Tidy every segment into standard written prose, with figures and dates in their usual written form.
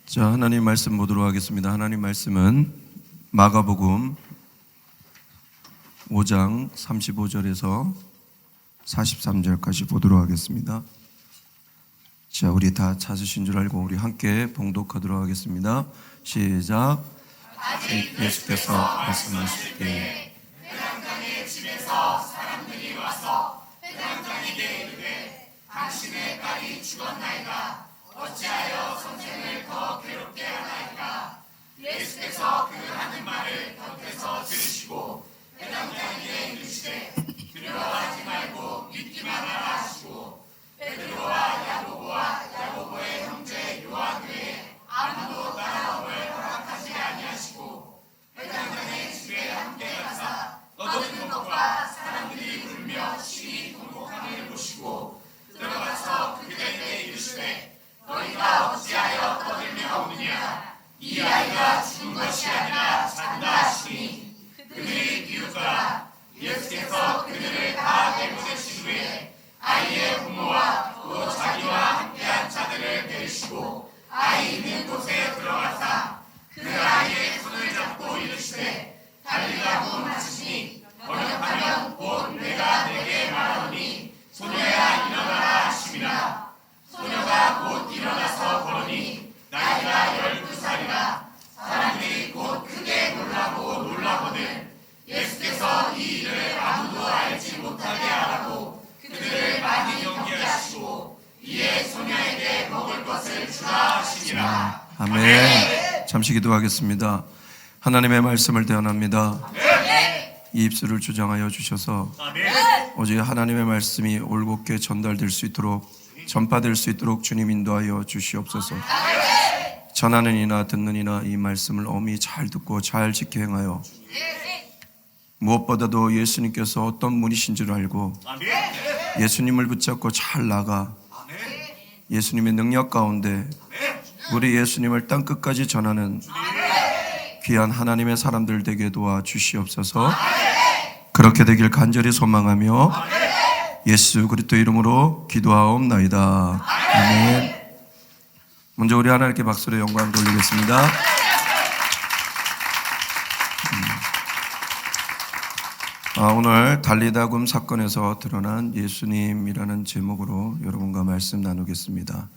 자, 하나님 말씀 보도록 하겠습니다. 하나님 말씀은 마가복음 5장 35절에서 43절까지 보도록 하겠습니다. 자, 우리 다 찾으신 줄 알고 우리 함께 봉독하도록 하겠습니다. 시작. 예수께서 말씀하실 때 회당장의 집에서 사람들이 와서 회당장에게 이르되 당신의 딸이 죽었나이다. 어찌하여 선생을 더 괴롭게 하나이까? 예수께서 그 하는 말을 곁에서 들으시고 회당장에게 이르시되 두려워하지 말고 믿기만 하라 하시고 베드로와 야고보의 형제 요한 외에 아무도 따라옴을 허락하지 아니하시고 회당장의 집에 함께 가사 떠드는 것과 사람들이 울며 심히 통곡함을 보시고 들어가서 그들에게 이르시되 너희가 어찌하여 떠들며 우느냐? 이 아이가 죽은 것이 아니라 잔다 하시니 그들이 비웃더라. 예수께서 그들을 다 내보내신 후에 아이의 부모와 또 자기와 함께한 자들을 데리시고 아이 있는 곳에 들어가사 그 아이의 손을 잡고 이르시되 달리라고 하시니 번역하면 곧 내가 내게 말하노니 소녀야 일어나라 하심이라. 소녀가 곧 일어나서 걸으니 나이가 12살이라. 사람들이 곧 크게 놀라거든 예수께서 이 일을 아무도 알지 못하게 하라고 그들을 많이 경계하시고 이에 소녀에게 먹을 것을 주라 하시니라. 아멘. 잠시 기도하겠습니다. 하나님의 말씀을 대언합니다. 이 입술을 주장하여 주셔서 오직 하나님의 말씀이 올곧게 전달될 수 있도록 전파될 수 있도록 주님 인도하여 주시옵소서. 전하는 이나 듣는 이나 이 말씀을 엄히 잘 듣고 잘 지켜 행하여 무엇보다도 예수님께서 어떤 분이신 줄 알고 예수님을 붙잡고 잘 나가 예수님의 능력 가운데 우리 예수님을 땅끝까지 전하는 귀한 하나님의 사람들 되게 도와주시옵소서. 그렇게 되길 간절히 소망하며 예수 그리스도 이름으로 기도하옵나이다. 아멘. 먼저 우리 하나님께 박수로 영광 돌리겠습니다. 오늘 달리다굼 사건에서 드러난 예수님이라는 제목으로 여러분과 말씀 나누겠습니다.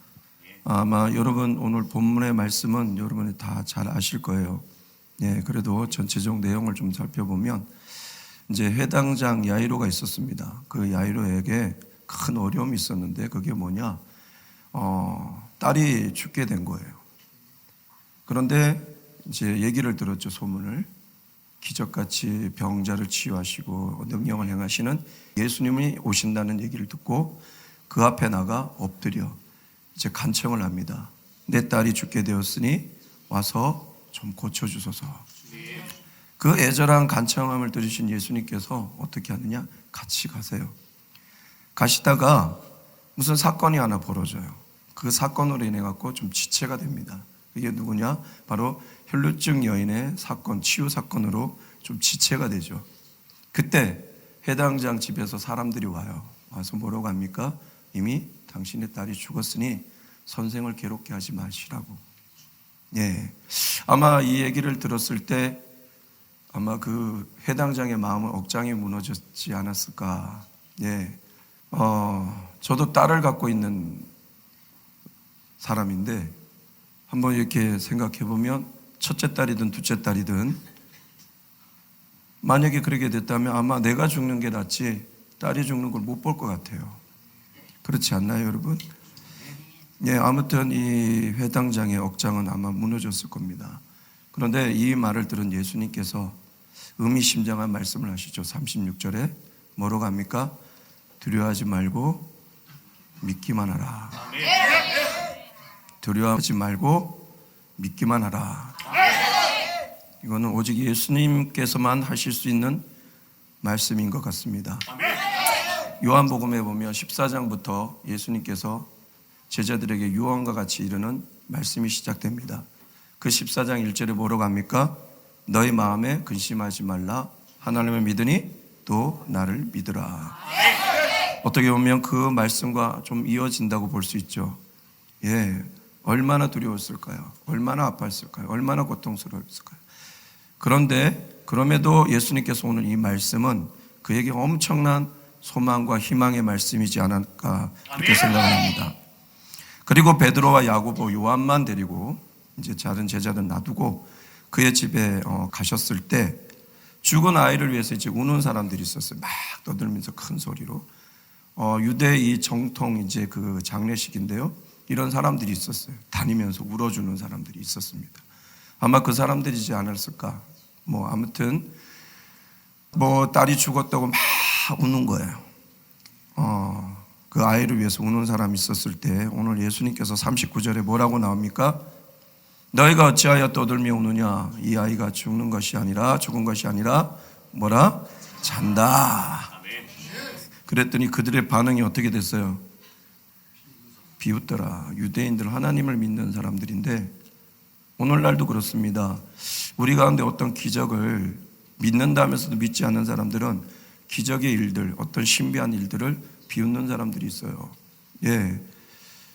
아마 여러분 오늘 본문의 말씀은 여러분이 다 잘 아실 거예요. 그래도 전체적 내용을 좀 살펴보면 이제 회당장 야이로가 있었습니다. 그 야이로에게 큰 어려움이 있었는데 그게 뭐냐? 딸이 죽게 된 거예요. 그런데 이제 얘기를 들었죠, 소문을. 기적같이 병자를 치유하시고 능력을 행하시는 예수님이 오신다는 얘기를 듣고 그 앞에 나가 엎드려 이제 간청을 합니다. 내 딸이 죽게 되었으니 와서 좀 고쳐주소서. 그 애절한 간청함을 들으신 예수님께서 어떻게 하느냐? 같이 가세요. 가시다가 무슨 사건이 하나 벌어져요. 그 사건으로 인해 갖고 좀 지체가 됩니다. 그게 누구냐? 바로 혈루증 여인의 사건, 치유 사건으로 좀 지체가 되죠. 그때 회당장 집에서 사람들이 와요. 와서 뭐라고 합니까? 이미 당신의 딸이 죽었으니 선생을 괴롭게 하지 마시라고. 아마 이 얘기를 들었을 때 아마 그 회당장의 마음은 억장이 무너졌지 않았을까. 저도 딸을 갖고 있는 사람인데 한번 이렇게 생각해 보면 첫째 딸이든 둘째 딸이든 만약에 그렇게 됐다면 아마 내가 죽는 게 낫지 딸이 죽는 걸 못 볼 것 같아요. 그렇지 않나요, 여러분? 아무튼 이 회당장의 억장은 아마 무너졌을 겁니다. 그런데 이 말을 들은 예수님께서 의미심장한 말씀을 하시죠. 36절에 뭐라고 합니까? 두려워하지 말고 믿기만 하라. 두려워하지 말고 믿기만 하라. 이거는 오직 예수님께서만 하실 수 있는 말씀인 것 같습니다. 요한복음에 보면 14장부터 예수님께서 제자들에게 유언과 같이 이르는 말씀이 시작됩니다. 그 14장 1절에 뭐라고 합니까? 너희 마음에 근심하지 말라. 하나님을 믿으니 또 나를 믿으라. 어떻게 보면 그 말씀과 좀 이어진다고 볼 수 있죠. 얼마나 두려웠을까요? 얼마나 아팠을까요? 얼마나 고통스러웠을까요? 그런데 그럼에도 예수님께서 오늘 이 말씀은 그에게 엄청난 소망과 희망의 말씀이지 않을까 그렇게 생각합니다. 그리고 베드로와 야고보, 요한만 데리고 이제 다른 제자들 놔두고 그의 집에 가셨을 때 죽은 아이를 위해서 이제 우는 사람들이 있었어요. 막 떠들면서 큰 소리로. 유대 이 정통 이제 그 장례식인데요. 이런 사람들이 있었어요. 다니면서 울어주는 사람들이 있었습니다. 아마 그 사람들이지 않았을까. 아무튼 딸이 죽었다고 막 우는 거예요. 그 아이를 위해서 우는 사람이 있었을 때 오늘 예수님께서 39절에 뭐라고 나옵니까? 너희가 어찌하여 떠들며 우느냐? 이 아이가 죽은 것이 아니라 뭐라? 잔다. 그랬더니 그들의 반응이 어떻게 됐어요? 비웃더라. 유대인들 하나님을 믿는 사람들인데 오늘날도 그렇습니다. 우리 가운데 어떤 기적을 믿는다면서도 믿지 않는 사람들은 기적의 일들, 어떤 신비한 일들을 비웃는 사람들이 있어요. 예,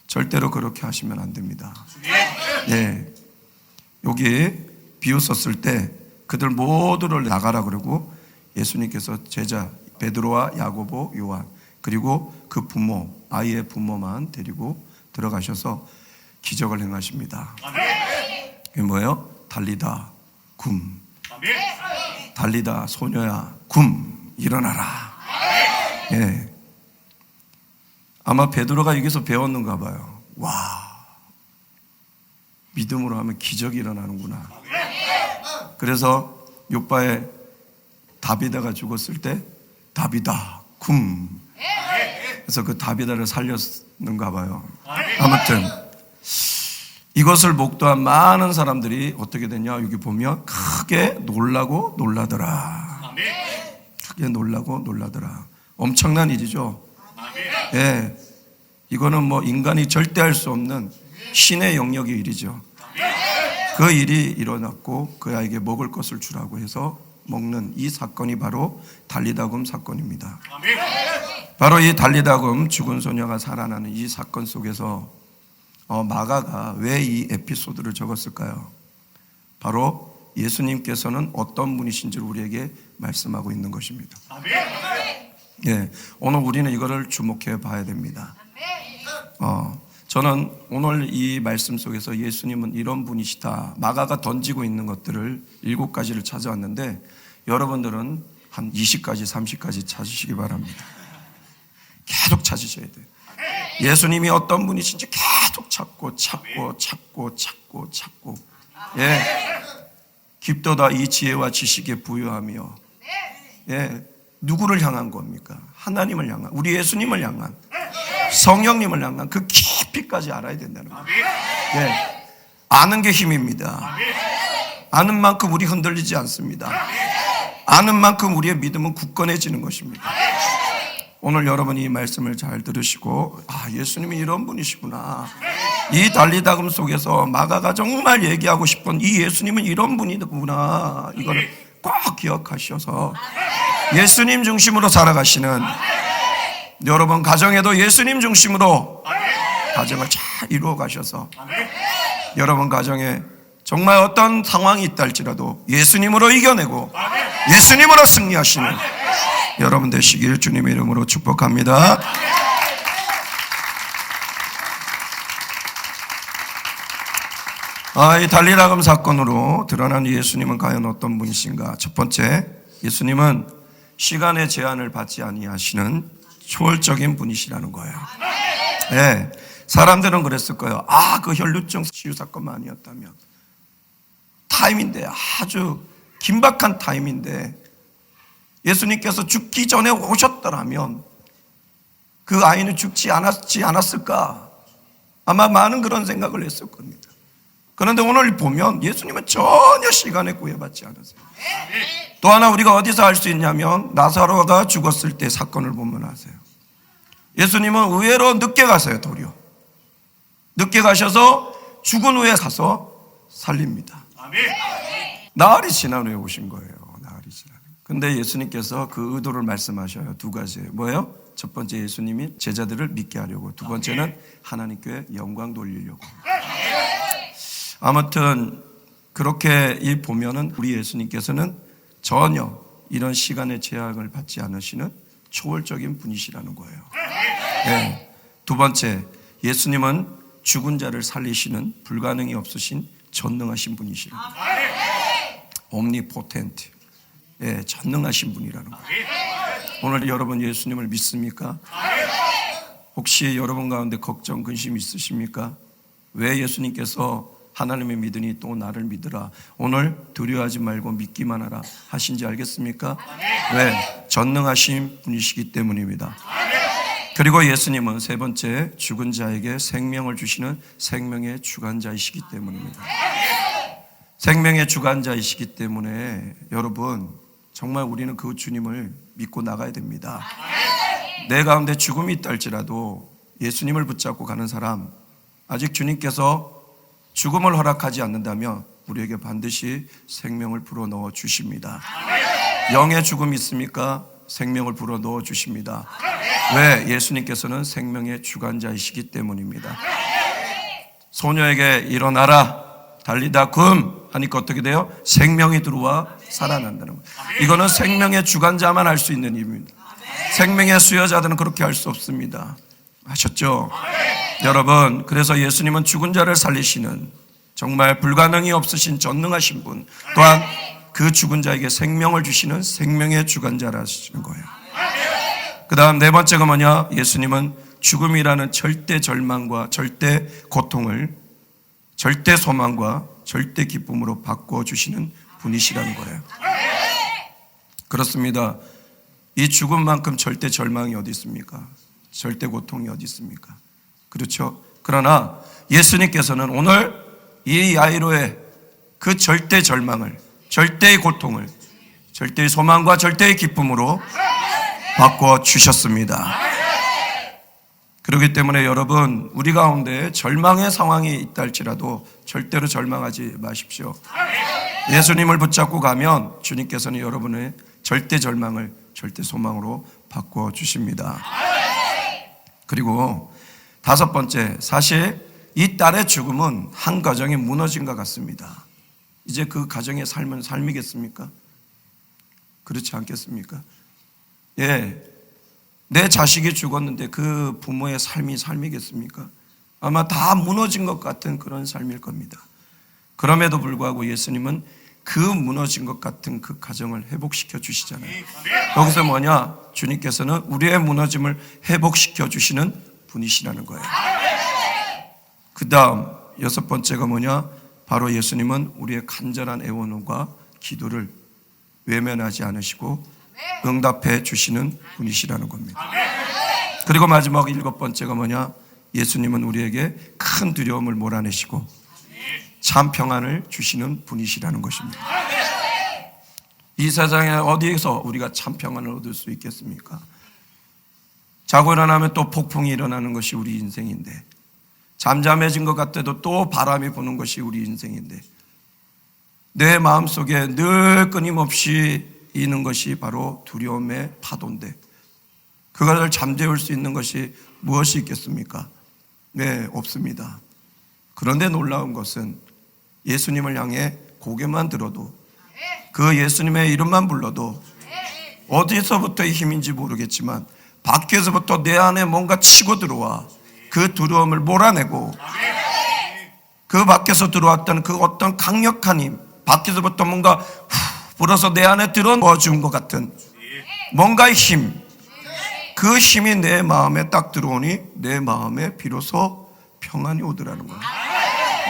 절대로 그렇게 하시면 안 됩니다. 예, 여기 비웃었을 때 그들 모두를 나가라 그러고 예수님께서 제자 베드로와 야고보, 요한 그리고 그 부모, 아이의 부모만 데리고 들어가셔서 기적을 행하십니다. 이게 뭐예요? 달리다 굼. 달리다 소녀야 굼 일어나라. 예. 아마 베드로가 여기서 배웠는가 봐요. 와, 믿음으로 하면 기적이 일어나는구나. 그래서 요바의 다비다가 죽었을 때 다비다 굼. 그래서 그 다비다를 살렸는가 봐요. 아무튼 이것을 목도한 많은 사람들이 어떻게 됐냐? 여기 보면 크게 놀라고 놀라더라. 크게 놀라고 놀라더라. 엄청난 일이죠. 예, 이거는 인간이 절대 할 수 없는 신의 영역의 일이죠. 그 일이 일어났고 그 아이에게 먹을 것을 주라고 해서 먹는 이 사건이 바로 달리다굼 사건입니다. 바로 이 달리다굼 죽은 소녀가 살아나는 이 사건 속에서 마가가 왜 이 에피소드를 적었을까요? 바로 예수님께서는 어떤 분이신지를 우리에게 말씀하고 있는 것입니다. 예, 오늘 우리는 이거를 주목해 봐야 됩니다. 저는 오늘 이 말씀 속에서 예수님은 이런 분이시다. 마가가 던지고 있는 것들을 7가지를 찾아왔는데 여러분들은 한 20가지, 30가지 찾으시기 바랍니다. 계속 찾으셔야 돼요. 예수님이 어떤 분이신지 계속 찾고. 예, 깊도다 이 지혜와 지식에 부유하며. 예, 누구를 향한 겁니까? 하나님을 향한, 우리 예수님을 향한, 성령님을 향한 그 깊이까지 알아야 된다는 거예요. 예, 아는 게 힘입니다. 아는 만큼 우리 흔들리지 않습니다. 아는 만큼 우리의 믿음은 굳건해지는 것입니다. 오늘 여러분이 이 말씀을 잘 들으시고 예수님이 이런 분이시구나. 이 달리다굼 속에서 마가가 정말 얘기하고 싶은 이 예수님은 이런 분이구나. 이걸 꼭 기억하셔서 예수님 중심으로 살아가시는 여러분 가정에도 예수님 중심으로 가정을 잘 이루어 가셔서 여러분 가정에 정말 어떤 상황이 있다 할지라도 예수님으로 이겨내고 예수님으로 승리하시는 여러분 되시길 주님의 이름으로 축복합니다. 이 달리다굼 사건으로 드러난 예수님은 과연 어떤 분이신가? 첫 번째, 예수님은 시간의 제한을 받지 아니하시는 초월적인 분이시라는 거예요. 네, 사람들은 그랬을 거예요. 그 혈루증 치유 사건만 아니었다면 타임인데, 아주 긴박한 타임인데 예수님께서 죽기 전에 오셨더라면 그 아이는 죽지 않았을까? 아마 많은 그런 생각을 했을 겁니다. 그런데 오늘 보면 예수님은 전혀 시간에 구애받지 않으세요. 또 하나 우리가 어디서 알 수 있냐면 나사로가 죽었을 때 사건을 보면 아세요. 예수님은 의외로 늦게 가세요. 도리어 늦게 가셔서 죽은 후에 가서 살립니다. 나흘이 지난 후에 오신 거예요. 나흘이 지난 후에. 근데 예수님께서 그 의도를 말씀하셔요. 2가지예요. 뭐예요? 첫 번째, 예수님이 제자들을 믿게 하려고. 두 번째는 하나님께 영광 돌리려고. 아무튼 그렇게 이 보면은 우리 예수님께서는 전혀 이런 시간의 제약을 받지 않으시는 초월적인 분이시라는 거예요. 네. 두 번째, 예수님은 죽은 자를 살리시는 불가능이 없으신 전능하신 분이시라는 거예요. 옴니포텐트. 예, 전능하신 분이라는 거예요. 오늘 여러분 예수님을 믿습니까? 혹시 여러분 가운데 걱정, 근심 있으십니까? 왜 예수님께서 하나님을 믿으니 또 나를 믿으라, 오늘 두려워하지 말고 믿기만 하라 하신지 알겠습니까? 왜? 전능하신 분이시기 때문입니다. 그리고 예수님은 세 번째, 죽은 자에게 생명을 주시는 생명의 주관자이시기 때문입니다. 생명의 주관자이시기 때문에 여러분 정말 우리는 그 주님을 믿고 나가야 됩니다. 내 가운데 죽음이 있다 할지라도 예수님을 붙잡고 가는 사람, 아직 주님께서 죽음을 허락하지 않는다면 우리에게 반드시 생명을 불어넣어 주십니다. 영의 죽음이 있습니까? 생명을 불어넣어 주십니다. 왜? 예수님께서는 생명의 주관자이시기 때문입니다. 소녀에게 일어나라, 달리다 굼 하니까 어떻게 돼요? 생명이 들어와 살아난다는 거예요. 이거는 생명의 주관자만 할 수 있는 일입니다. 생명의 수여자들은 그렇게 할 수 없습니다. 아셨죠? 여러분, 그래서 예수님은 죽은 자를 살리시는 정말 불가능이 없으신 전능하신 분, 또한 그 죽은 자에게 생명을 주시는 생명의 주관자라시는 거예요. 그 다음 네 번째가 뭐냐? 예수님은 죽음이라는 절대 절망과 절대 고통을 절대 소망과 절대 기쁨으로 바꿔주시는 분이시라는 거예요. 그렇습니다. 이 죽음만큼 절대 절망이 어디 있습니까? 절대 고통이 어디 있습니까? 그렇죠? 그러나 예수님께서는 오늘 이 야이로의 그 절대 절망을, 절대의 고통을 절대의 소망과 절대의 기쁨으로 바꿔주셨습니다. 그렇기 때문에 여러분, 우리 가운데 절망의 상황이 있다 할지라도 절대로 절망하지 마십시오. 예수님을 붙잡고 가면 주님께서는 여러분의 절대 절망을 절대 소망으로 바꿔주십니다. 그리고 다섯 번째, 사실 이 딸의 죽음은 한 가정이 무너진 것 같습니다. 이제 그 가정의 삶은 삶이겠습니까? 그렇지 않겠습니까? 예, 내 자식이 죽었는데 그 부모의 삶이 삶이겠습니까? 아마 다 무너진 것 같은 그런 삶일 겁니다. 그럼에도 불구하고 예수님은 그 무너진 것 같은 그 가정을 회복시켜 주시잖아요. 여기서 뭐냐? 주님께서는 우리의 무너짐을 회복시켜 주시는 분이시라는 거예요. 그 다음 여섯 번째가 뭐냐? 바로 예수님은 우리의 간절한 애원과 기도를 외면하지 않으시고 응답해 주시는 분이시라는 겁니다. 그리고 마지막 일곱 번째가 뭐냐? 예수님은 우리에게 큰 두려움을 몰아내시고 참 평안을 주시는 분이시라는 것입니다. 이 세상에 어디에서 우리가 참 평안을 얻을 수 있겠습니까? 자고 일어나면 또 폭풍이 일어나는 것이 우리 인생인데, 잠잠해진 것 같아도 또 바람이 부는 것이 우리 인생인데, 내 마음속에 늘 끊임없이 있는 것이 바로 두려움의 파도인데, 그것을 잠재울 수 있는 것이 무엇이 있겠습니까? 네, 없습니다. 그런데 놀라운 것은 예수님을 향해 고개만 들어도, 그 예수님의 이름만 불러도 어디서부터의 힘인지 모르겠지만 밖에서부터 내 안에 뭔가 치고 들어와 그 두려움을 몰아내고, 그 밖에서 들어왔던 그 어떤 강력한 힘, 밖에서부터 뭔가 불어서 내 안에 들어넣어 준 것 같은 뭔가의 힘, 그 힘이 내 마음에 딱 들어오니 내 마음에 비로소 평안이 오더라는 거예요.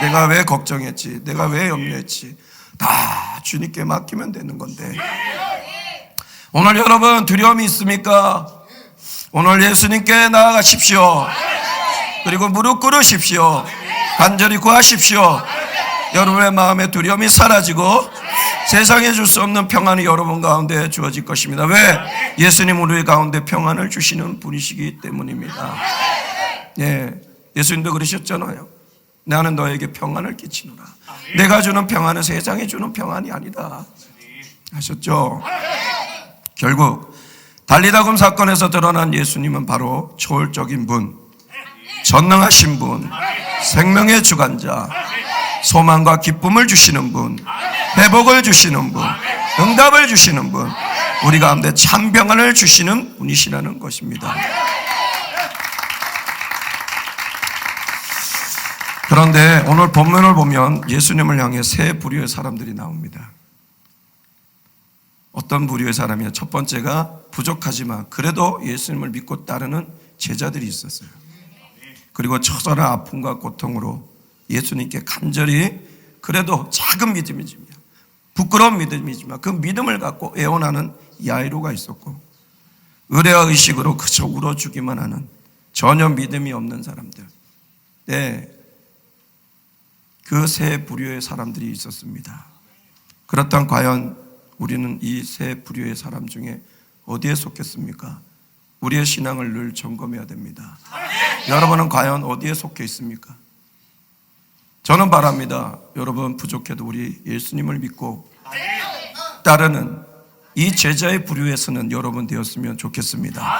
내가 왜 걱정했지, 내가 왜 염려했지, 다 주님께 맡기면 되는 건데. 오늘 여러분 두려움이 있습니까? 오늘 예수님께 나아가십시오. 그리고 무릎 꿇으십시오. 간절히 구하십시오. 여러분의 마음의 두려움이 사라지고 세상에 줄 수 없는 평안이 여러분 가운데 주어질 것입니다. 왜? 예수님 우리 가운데 평안을 주시는 분이시기 때문입니다. 예, 예수님도 그러셨잖아요. 나는 너에게 평안을 끼치노라. 내가 주는 평안은 세상에 주는 평안이 아니다 하셨죠. 결국 달리다굼 사건에서 드러난 예수님은 바로 초월적인 분, 전능하신 분, 생명의 주관자, 소망과 기쁨을 주시는 분, 회복을 주시는 분, 응답을 주시는 분, 우리 가운데 참 평안을 주시는 분이시라는 것입니다. 그런데 오늘 본문을 보면 예수님을 향해 세 부류의 사람들이 나옵니다. 어떤 부류의 사람이냐? 첫 번째가 부족하지만 그래도 예수님을 믿고 따르는 제자들이 있었어요. 그리고 처절한 아픔과 고통으로 예수님께 간절히 그래도 작은 믿음이지만 부끄러운 믿음이지만 그 믿음을 갖고 애원하는 야이로가 있었고, 의뢰와 의식으로 그저 울어주기만 하는 전혀 믿음이 없는 사람들, 네, 그 세 부류의 사람들이 있었습니다. 그렇다면 과연 우리는 이 세 부류의 사람 중에 어디에 속했습니까? 우리의 신앙을 늘 점검해야 됩니다. 여러분은 과연 어디에 속해 있습니까? 저는 바랍니다. 여러분 부족해도 우리 예수님을 믿고 따르는 이 제자의 부류에서는 여러분 되었으면 좋겠습니다.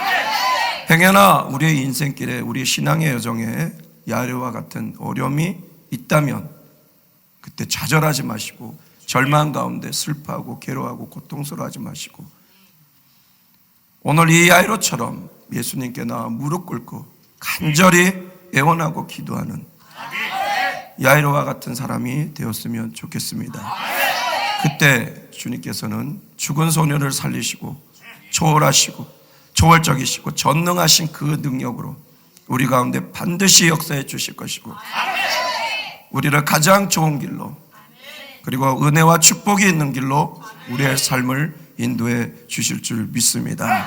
행여나 우리의 인생길에 우리의 신앙의 여정에 야이로와 같은 어려움이 있다면 그때 좌절하지 마시고 절망 가운데 슬퍼하고 괴로워하고 고통스러워하지 마시고 오늘 이 야이로처럼 예수님께 나와 무릎 꿇고 간절히 애원하고 기도하는 야이로와 같은 사람이 되었으면 좋겠습니다. 그때 주님께서는 죽은 소녀를 살리시고 초월하시고 초월적이시고 전능하신 그 능력으로 우리 가운데 반드시 역사해 주실 것이고 우리를 가장 좋은 길로 그리고 은혜와 축복이 있는 길로 우리의 삶을 인도해 주실 줄 믿습니다.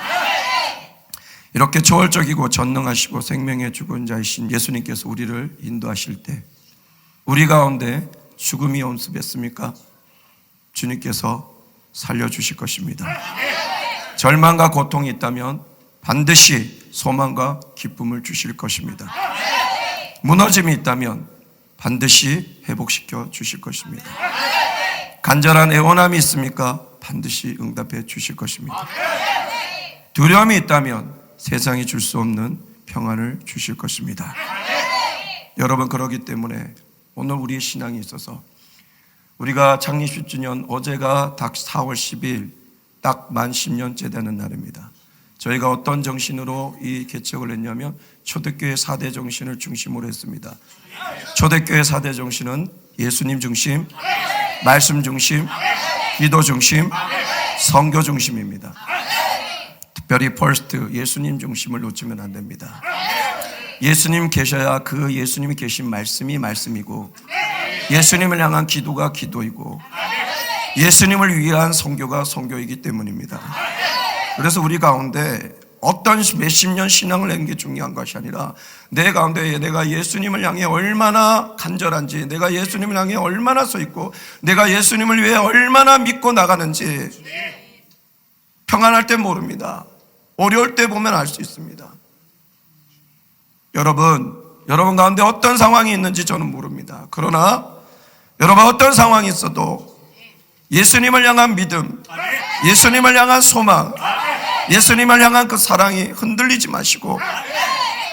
이렇게 초월적이고 전능하시고 생명의 죽은 자이신 예수님께서 우리를 인도하실 때 우리 가운데 죽음이 엄습했습니까? 주님께서 살려주실 것입니다. 절망과 고통이 있다면 반드시 소망과 기쁨을 주실 것입니다. 무너짐이 있다면 반드시 회복시켜 주실 것입니다. 간절한 애원함이 있습니까? 반드시 응답해 주실 것입니다. 두려움이 있다면 세상이 줄 수 없는 평안을 주실 것입니다. 여러분, 그러기 때문에 오늘 우리의 신앙이 있어서 우리가 창립 10주년, 어제가 딱 4월 10일 딱 만 10년째 되는 날입니다. 저희가 어떤 정신으로 이 개척을 했냐면 초대교회 4대 정신을 중심으로 했습니다. 초대교회 4대 정신은 예수님 중심, 말씀 중심, 기도 중심, 선교 중심입니다. 특별히 퍼스트, 예수님 중심을 놓치면 안 됩니다. 예수님 계셔야 그 예수님이 계신 말씀이 말씀이고 예수님을 향한 기도가 기도이고 예수님을 위한 선교가 선교이기 때문입니다. 그래서 우리 가운데 어떤 몇십 년 신앙을 한 게 중요한 것이 아니라 내 가운데 내가 예수님을 향해 얼마나 간절한지, 내가 예수님을 향해 얼마나 서 있고 내가 예수님을 위해 얼마나 믿고 나가는지 평안할 때 모릅니다. 어려울 때 보면 알 수 있습니다. 여러분 가운데 어떤 상황이 있는지 저는 모릅니다. 그러나 여러분 어떤 상황이 있어도 예수님을 향한 믿음, 예수님을 향한 소망, 예수님을 향한 그 사랑이 흔들리지 마시고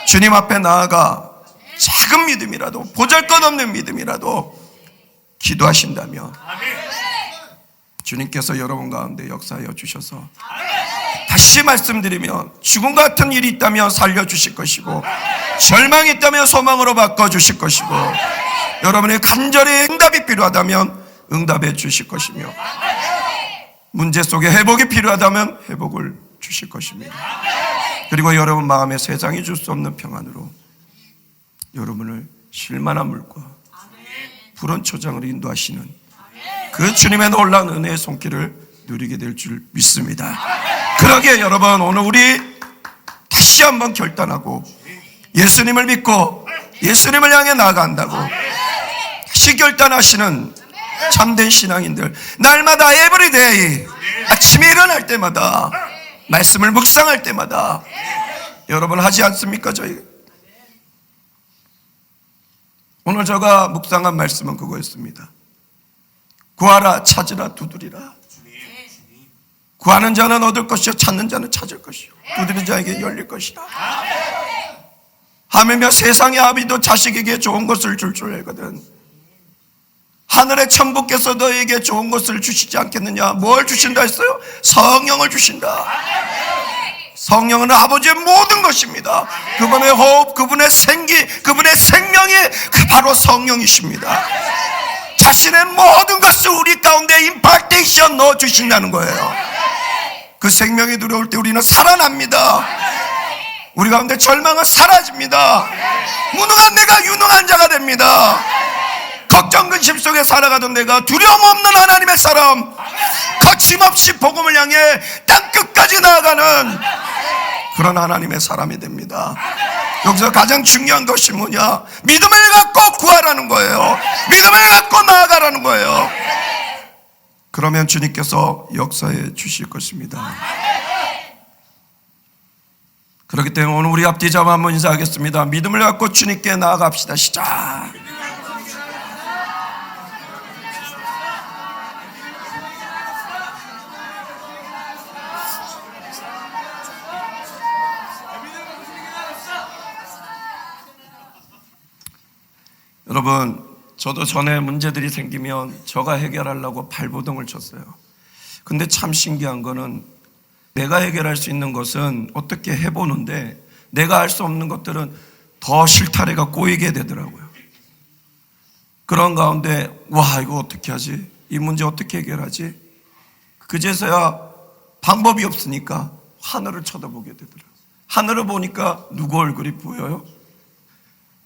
주님 앞에 나아가 작은 믿음이라도, 보잘것없는 믿음이라도 기도하신다면 주님께서 여러분 가운데 역사하여 주셔서 다시 말씀드리면 죽음 같은 일이 있다면 살려주실 것이고 절망이 있다면 소망으로 바꿔주실 것이고 여러분의 간절히 응답이 필요하다면 응답해 주실 것이며 문제 속에 회복이 필요하다면 회복을 주실 것입니다. 그리고 여러분 마음에 세상이 줄 수 없는 평안으로 여러분을 쉴만한 물과 푸른 초장으로 인도하시는 그 주님의 놀라운 은혜의 손길을 누리게 될 줄 믿습니다. 그러기에 여러분 오늘 우리 다시 한번 결단하고 예수님을 믿고 예수님을 향해 나아간다고 다시 결단하시는 참된 신앙인들, 날마다 에브리데이 아침에 일어날 때마다 말씀을 묵상할 때마다 여러분 하지 않습니까? 저희 오늘 제가 묵상한 말씀은 그거였습니다. 구하라, 찾으라, 두드리라. 구하는 자는 얻을 것이요 찾는 자는 찾을 것이요 두드리는 자에게 열릴 것이다. 하물며 세상의 아비도 자식에게 좋은 것을 줄 알거든 하늘의 천부께서 너에게 좋은 것을 주시지 않겠느냐. 뭘 주신다 했어요? 성령을 주신다. 성령은 아버지의 모든 것입니다. 그분의 호흡, 그분의 생기, 그분의 생명이 바로 성령이십니다. 자신의 모든 것을 우리 가운데 임팍테이션 넣어주신다는 거예요. 그 생명이 들어올 때 우리는 살아납니다. 우리 가운데 절망은 사라집니다. 무능한 내가 유능한 자가 됩니다. 걱정 근심 속에 살아가던 내가 두려움 없는 하나님의 사람, 거침없이 복음을 향해 땅끝까지 나아가는 그런 하나님의 사람이 됩니다. 여기서 가장 중요한 것이 뭐냐? 믿음을 갖고 구하라는 거예요. 믿음을 갖고 나아가라는 거예요. 그러면 주님께서 역사해 주실 것입니다. 그렇기 때문에 오늘 우리 앞뒤 잡아 한번 인사하겠습니다. 믿음을 갖고 주님께 나아갑시다. 시작. 여러분, 저도 전에 문제들이 생기면 저가 해결하려고 발버둥을 쳤어요. 근데 참 신기한 거는 내가 해결할 수 있는 것은 어떻게 해보는데 내가 할 수 없는 것들은 더 실타래가 꼬이게 되더라고요. 그런 가운데 와, 이거 어떻게 하지? 이 문제 어떻게 해결하지? 그제서야 방법이 없으니까 하늘을 쳐다보게 되더라고요. 하늘을 보니까 누구 얼굴이 보여요?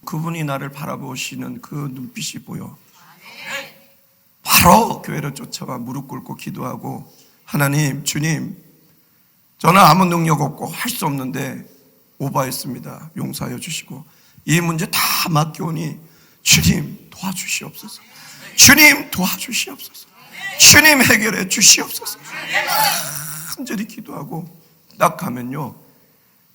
그분이 나를 바라보시는 그 눈빛이 보여. 바로 교회를 쫓아가 무릎 꿇고 기도하고, 하나님, 주님, 저는 아무 능력 없고 할 수 없는데 오바했습니다. 용서하여 주시고 이 문제 다 맡겨오니 주님 도와주시옵소서. 주님 도와주시옵소서. 주님 해결해 주시옵소서. 간절히 기도하고 딱 가면요,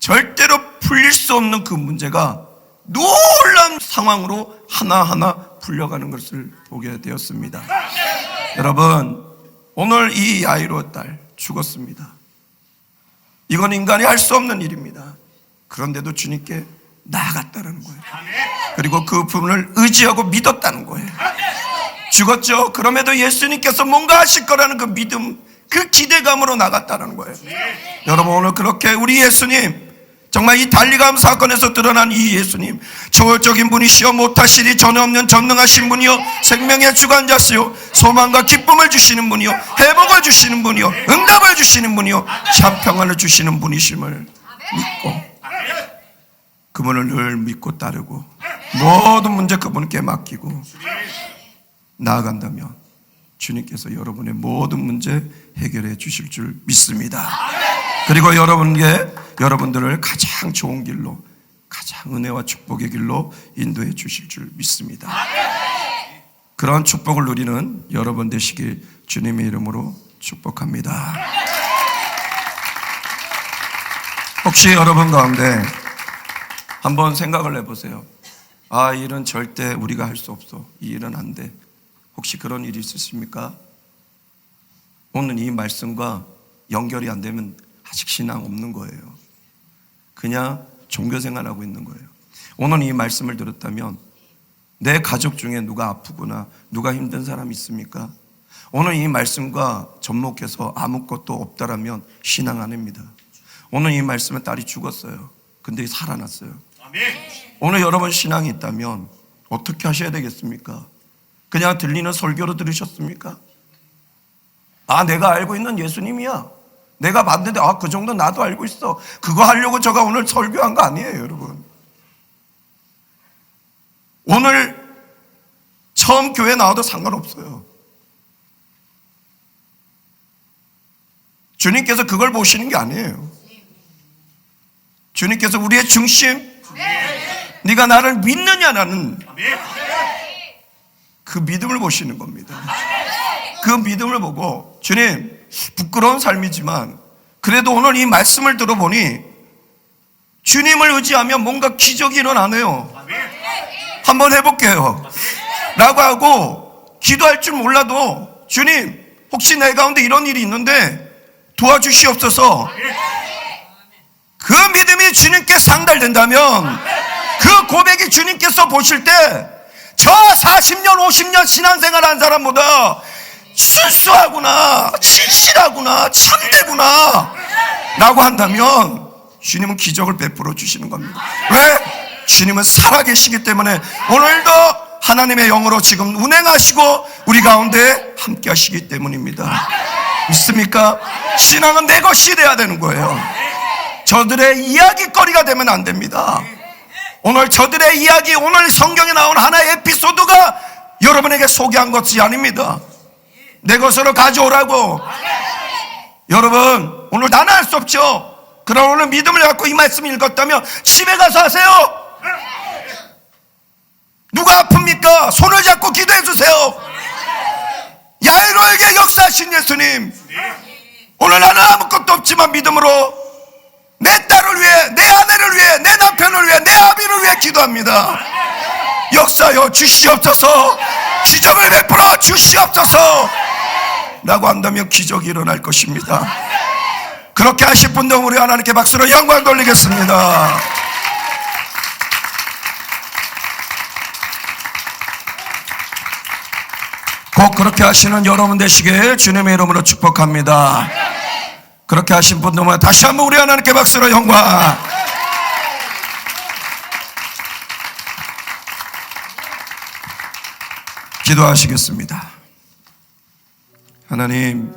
절대로 풀릴 수 없는 그 문제가 놀라운 상황으로 하나하나 풀려가는 것을 보게 되었습니다. 여러분, 오늘 이 야이로 딸 죽었습니다. 이건 인간이 할 수 없는 일입니다. 그런데도 주님께 나아갔다는 거예요. 그리고 그 부분을 의지하고 믿었다는 거예요. 죽었죠. 그럼에도 예수님께서 뭔가 하실 거라는 그 믿음, 그 기대감으로 나갔다는 거예요. 여러분, 오늘 그렇게 우리 예수님, 정말 이 달리감 사건에서 드러난 이 예수님, 초월적인 분이시여 못하시리 전혀 없는 전능하신 분이요 생명의 주관자시요 소망과 기쁨을 주시는 분이요 회복을 주시는 분이요 응답을 주시는 분이요 참 평안을 주시는 분이심을 믿고 그분을 늘 믿고 따르고 모든 문제 그분께 맡기고 나아간다면 주님께서 여러분의 모든 문제 해결해 주실 줄 믿습니다. 그리고 여러분들을 가장 좋은 길로, 가장 은혜와 축복의 길로 인도해 주실 줄 믿습니다. 그런 축복을 누리는 여러분 되시길 주님의 이름으로 축복합니다. 혹시 여러분 가운데 한번 생각을 해보세요. 아, 이 일은 절대 우리가 할 수 없어. 이 일은 안 돼. 혹시 그런 일이 있으십니까? 오늘 이 말씀과 연결이 안 되면 아직 신앙 없는 거예요. 그냥 종교생활하고 있는 거예요. 오늘 이 말씀을 들었다면 내 가족 중에 누가 아프거나 누가 힘든 사람이 있습니까? 오늘 이 말씀과 접목해서 아무것도 없다라면 신앙 아닙니다. 오늘 이 말씀은 딸이 죽었어요. 근데 살아났어요. 오늘 여러분 신앙이 있다면 어떻게 하셔야 되겠습니까? 그냥 들리는 설교로 들으셨습니까? 아, 내가 알고 있는 예수님이야. 내가 봤는데 그 정도 나도 알고 있어. 그거 하려고 제가 오늘 설교한 거 아니에요, 여러분. 오늘 처음 교회 나와도 상관없어요. 주님께서 그걸 보시는 게 아니에요. 주님께서 우리의 중심, 네가 나를 믿느냐라는 그 믿음을 보시는 겁니다. 그 믿음을 보고 주님, 부끄러운 삶이지만 그래도 오늘 이 말씀을 들어보니 주님을 의지하면 뭔가 기적이 일어나네요. 한번 해볼게요 라고 하고 기도할 줄 몰라도 주님, 혹시 내 가운데 이런 일이 있는데 도와주시옵소서. 그 믿음이 주님께 상달된다면 그 고백이 주님께서 보실 때 저 40년 50년 신앙생활한 사람보다 순수하구나, 진실하구나, 참되구나 라고 한다면 주님은 기적을 베풀어 주시는 겁니다. 왜? 주님은 살아계시기 때문에 오늘도 하나님의 영으로 지금 운행하시고 우리 가운데 함께 하시기 때문입니다. 믿습니까? 신앙은 내 것이 돼야 되는 거예요. 저들의 이야기거리가 되면 안 됩니다. 오늘 저들의 이야기, 오늘 성경에 나온 하나의 에피소드가 여러분에게 소개한 것이 아닙니다. 내 것으로 가져오라고. 여러분, 오늘 나는 할 수 없죠. 그럼 오늘 믿음을 갖고 이 말씀을 읽었다면 집에 가서 하세요. 누가 아픕니까? 손을 잡고 기도해 주세요. 야이로에게 역사하신 예수님, 오늘 나는 아무것도 없지만 믿음으로 내 딸을 위해, 내 아내를 위해, 내 남편을 위해, 내 아비를 위해 기도합니다. 역사여 주시옵소서, 기적을 베풀어 주시옵소서 라고 한다면 기적이 일어날 것입니다. 그렇게 하실 분들 우리 하나님께 박수로 영광 돌리겠습니다. 꼭 그렇게 하시는 여러분 되시길 주님의 이름으로 축복합니다. 그렇게 하신 분들만 다시 한번 우리 하나님께 박수로 영광. 기도하시겠습니다. 하나님,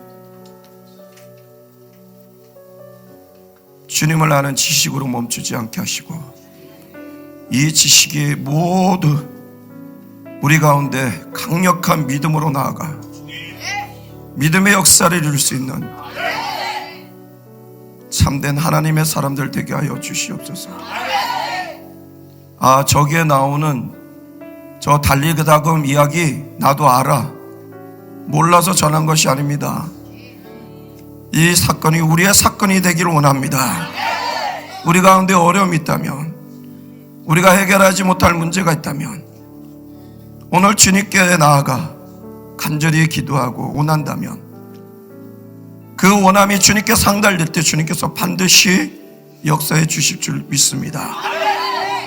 주님을 아는 지식으로 멈추지 않게 하시고 이 지식이 모두 우리 가운데 강력한 믿음으로 나아가 믿음의 역사를 이룰 수 있는 참된 하나님의 사람들 되게 하여 주시옵소서. 아, 저기에 나오는 저 달리그다금 이야기 나도 알아. 몰라서 전한 것이 아닙니다. 이 사건이 우리의 사건이 되기를 원합니다. 우리 가운데 어려움이 있다면, 우리가 해결하지 못할 문제가 있다면 오늘 주님께 나아가 간절히 기도하고 원한다면 그 원함이 주님께 상달될 때 주님께서 반드시 역사해 주실 줄 믿습니다.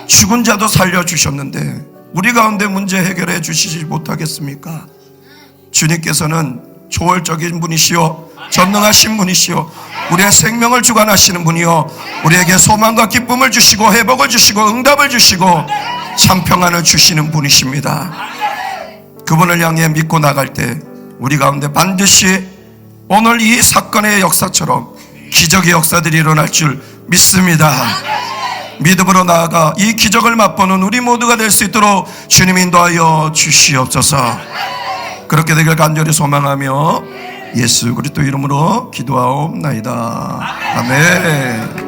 죽은 자도 살려주셨는데 우리 가운데 문제 해결해 주시지 못하겠습니까? 주님께서는 초월적인 분이시요 전능하신 분이시요 우리의 생명을 주관하시는 분이요 우리에게 소망과 기쁨을 주시고 회복을 주시고 응답을 주시고 참 평안을 주시는 분이십니다. 그분을 향해 믿고 나갈 때 우리 가운데 반드시 오늘 이 사건의 역사처럼 기적의 역사들이 일어날 줄 믿습니다. 믿음으로 나아가 이 기적을 맛보는 우리 모두가 될 수 있도록 주님 인도하여 주시옵소서. 그렇게 되길 간절히 소망하며 예수 그리스도 이름으로 기도하옵나이다. 아멘.